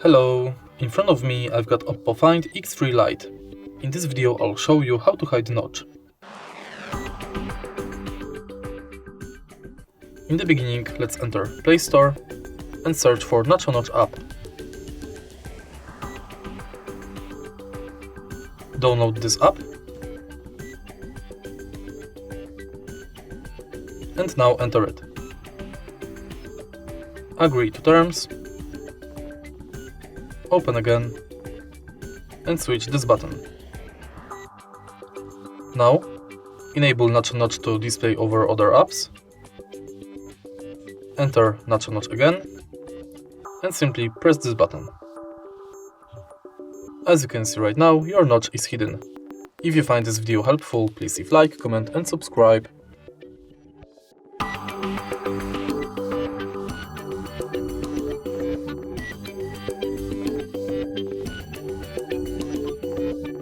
Hello, in front of me I've got Oppo Find X3 Lite. In this video I'll show you how to hide notch. In the beginning, let's enter Play Store and search for Nacho Notch App. Download this app and now enter it. Agree to terms, open again and switch this button. Now enable Nacho Notch to display over other apps. Enter Nacho Notch again and simply press this button. As you can see right now, your notch is hidden. If you find this video helpful, please leave like, comment and subscribe.